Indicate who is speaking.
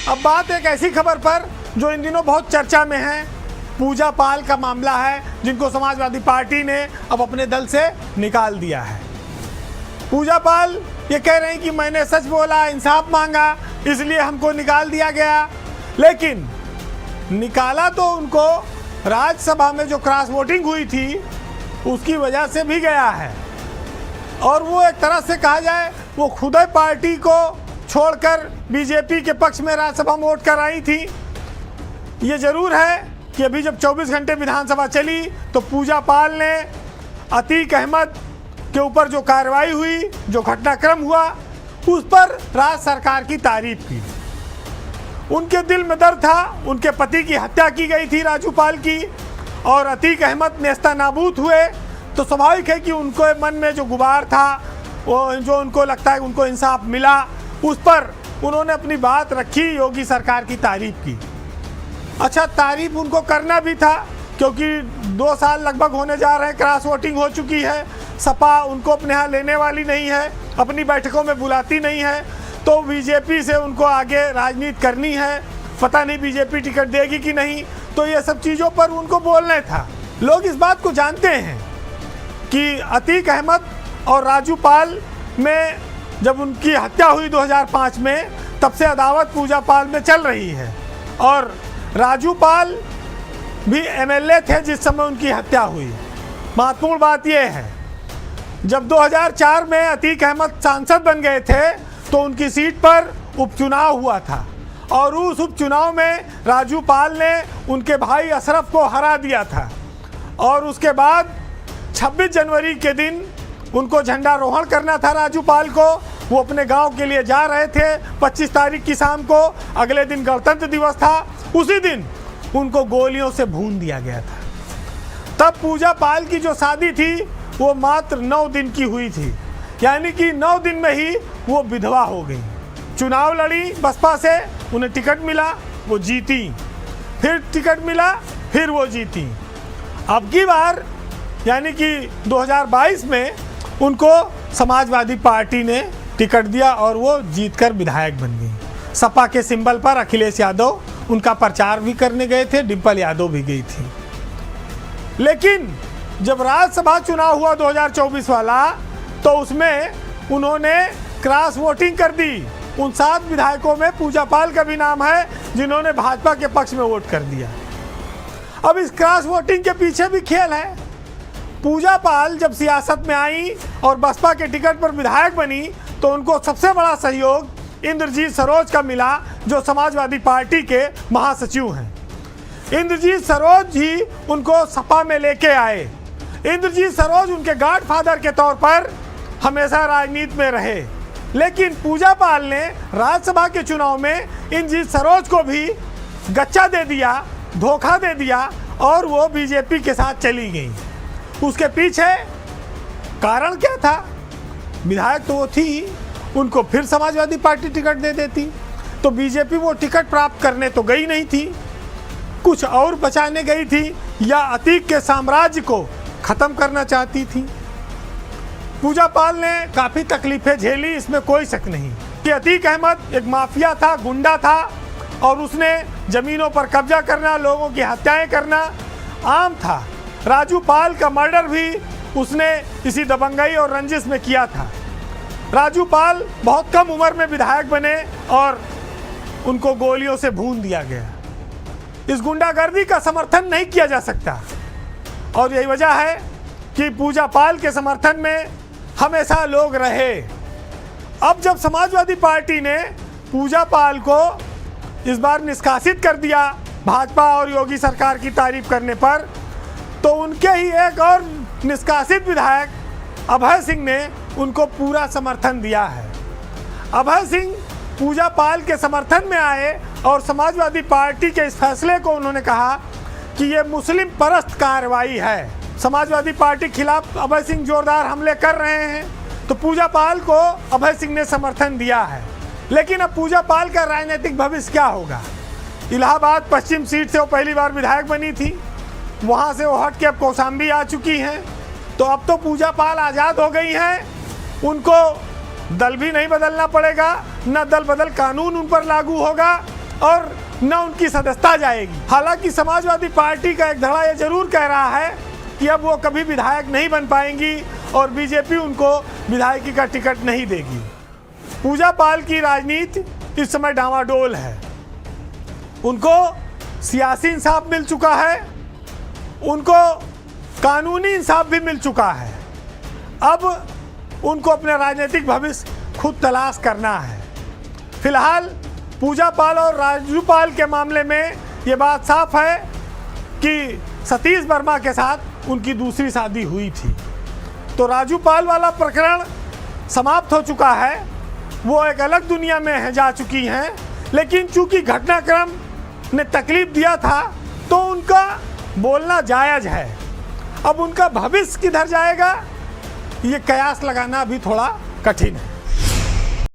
Speaker 1: अब बात एक ऐसी खबर पर जो इन दिनों बहुत चर्चा में है, पूजा पाल का मामला है, जिनको समाजवादी पार्टी ने अब अपने दल से निकाल दिया है। पूजा पाल ये कह रहे हैं कि मैंने सच बोला, इंसाफ मांगा, इसलिए हमको निकाल दिया गया। लेकिन निकाला तो उनको राज्यसभा में जो क्रॉस वोटिंग हुई थी उसकी वजह से भी गया है, और वो एक तरह से कहा जाए वो खुद पार्टी को छोड़कर बीजेपी के पक्ष में राज्यसभा में वोट कर आई थी। ये जरूर है कि अभी जब 24 घंटे विधानसभा चली तो पूजा पाल ने अतीक अहमद के ऊपर जो कार्रवाई हुई, जो घटनाक्रम हुआ, उस पर राज्य सरकार की तारीफ की। उनके दिल में दर्द था, उनके पति की हत्या की गई थी राजू पाल की, और अतीक अहमद नेस्तनाबूद हुए, तो स्वाभाविक है कि उनको मन में जो गुबार था, वो जो उनको लगता है उनको इंसाफ मिला, उस पर उन्होंने अपनी बात रखी, योगी सरकार की तारीफ की। अच्छा, तारीफ उनको करना भी था, क्योंकि 2 साल लगभग होने जा रहे हैं, क्रॉस वोटिंग हो चुकी है, सपा उनको अपने यहाँ लेने वाली नहीं है, अपनी बैठकों में बुलाती नहीं है, तो बीजेपी से उनको आगे राजनीति करनी है। पता नहीं बीजेपी टिकट देगी कि नहीं, तो ये सब चीज़ों पर उनको बोलना था। लोग इस बात को जानते हैं कि अतीक अहमद और राजू पाल में जब उनकी हत्या हुई 2005 में, तब से अदावत पूजा पाल में चल रही है, और राजू पाल भी एमएलए थे जिस समय उनकी हत्या हुई। महत्वपूर्ण बात यह है, जब 2004 में अतीक अहमद सांसद बन गए थे तो उनकी सीट पर उपचुनाव हुआ था, और उस उपचुनाव में राजू पाल ने उनके भाई अशरफ को हरा दिया था, और उसके बाद 26 जनवरी के दिन उनको झंडारोहण करना था राजू पाल को। वो अपने गांव के लिए जा रहे थे 25 तारीख की शाम को, अगले दिन गणतंत्र दिवस था, उसी दिन उनको गोलियों से भून दिया गया था। तब पूजा पाल की जो शादी थी वो मात्र 9 दिन की हुई थी, यानी कि 9 दिन में ही वो विधवा हो गई। चुनाव लड़ी बसपा से, उन्हें टिकट मिला, वो जीती, फिर टिकट मिला, फिर वो जीती। अब की बार यानी कि 2022 में उनको समाजवादी पार्टी ने टिकट दिया और वो जीतकर विधायक बन गई। सपा के सिंबल पर अखिलेश यादव उनका प्रचार भी करने गए थे, डिम्पल यादव भी गई थी। लेकिन जब राज्यसभा चुनाव हुआ 2024 वाला, तो उसमें उन्होंने क्रॉस वोटिंग कर दी। उन 7 विधायकों में पूजा पाल का भी नाम है, जिन्होंने भाजपा के पक्ष में वोट कर दिया। अब इस क्रॉस वोटिंग के पीछे भी खेल है। पूजा पाल जब सियासत में आई और बसपा के टिकट पर विधायक बनी, तो उनको सबसे बड़ा सहयोग इंद्रजीत सरोज का मिला, जो समाजवादी पार्टी के महासचिव हैं। इंद्रजीत सरोज ही उनको सपा में लेके आए। इंद्रजीत सरोज उनके गॉडफादर के तौर पर हमेशा राजनीति में रहे। लेकिन पूजा पाल ने राज्यसभा के चुनाव में इंद्रजीत सरोज को भी गच्चा दे दिया, धोखा दे दिया, और वो बीजेपी के साथ चली गई। उसके पीछे कारण क्या था? विधायक तो वो थी, उनको फिर समाजवादी पार्टी टिकट दे देती, तो बीजेपी वो टिकट प्राप्त करने तो गई नहीं थी, कुछ और बचाने गई थी, या अतीक के साम्राज्य को खत्म करना चाहती थी। पूजा पाल ने काफ़ी तकलीफें झेली, इसमें कोई शक नहीं कि अतीक अहमद एक माफिया था, गुंडा था, और उसने ज़मीनों पर कब्जा करना, लोगों की हत्याएं करना आम था। राजू पाल का मर्डर भी उसने इसी दबंगई और रंजिश में किया था। राजू पाल बहुत कम उम्र में विधायक बने और उनको गोलियों से भून दिया गया। इस गुंडागर्दी का समर्थन नहीं किया जा सकता, और यही वजह है कि पूजा पाल के समर्थन में हमेशा लोग रहे। अब जब समाजवादी पार्टी ने पूजा पाल को इस बार निष्कासित कर दिया भाजपा और योगी सरकार की तारीफ करने पर, तो उनके ही एक और निष्कासित विधायक अभय सिंह ने उनको पूरा समर्थन दिया है। अभय सिंह पूजा पाल के समर्थन में आए और समाजवादी पार्टी के इस फैसले को उन्होंने कहा कि ये मुस्लिम परस्त कार्रवाई है। समाजवादी पार्टी के खिलाफ अभय सिंह जोरदार हमले कर रहे हैं, तो पूजा पाल को अभय सिंह ने समर्थन दिया है। लेकिन अब पूजा पाल का राजनीतिक भविष्य क्या होगा? इलाहाबाद पश्चिम सीट से वो पहली बार विधायक बनी थी, वहाँ से वो हट के अब कौशाम्बी आ चुकी हैं, तो अब तो पूजा पाल आज़ाद हो गई हैं, उनको दल भी नहीं बदलना पड़ेगा, न दल बदल कानून उन पर लागू होगा, और न उनकी सदस्यता जाएगी। हालांकि समाजवादी पार्टी का एक धड़ा ये जरूर कह रहा है कि अब वो कभी विधायक नहीं बन पाएंगी और बीजेपी उनको विधायकी का टिकट नहीं देगी। पूजा पाल की राजनीति इस समय डामाडोल है। उनको सियासी इंसाफ मिल चुका है, उनको कानूनी इंसाफ भी मिल चुका है। अब उनको अपना राजनीतिक भविष्य खुद तलाश करना है। फिलहाल पूजा पाल और राजू पाल के मामले में ये बात साफ है कि सतीश वर्मा के साथ उनकी दूसरी शादी हुई थी। तो राजू पाल वाला प्रकरण समाप्त हो चुका है, वो एक अलग दुनिया में है जा चुकी हैं। लेकिन चूंकि घटनाक्रम ने तकलीफ दिया था तो उनका बोलना जायज़ है। अब उनका भविष्य किधर जाएगा ये कयास लगाना भी थोड़ा कठिन है।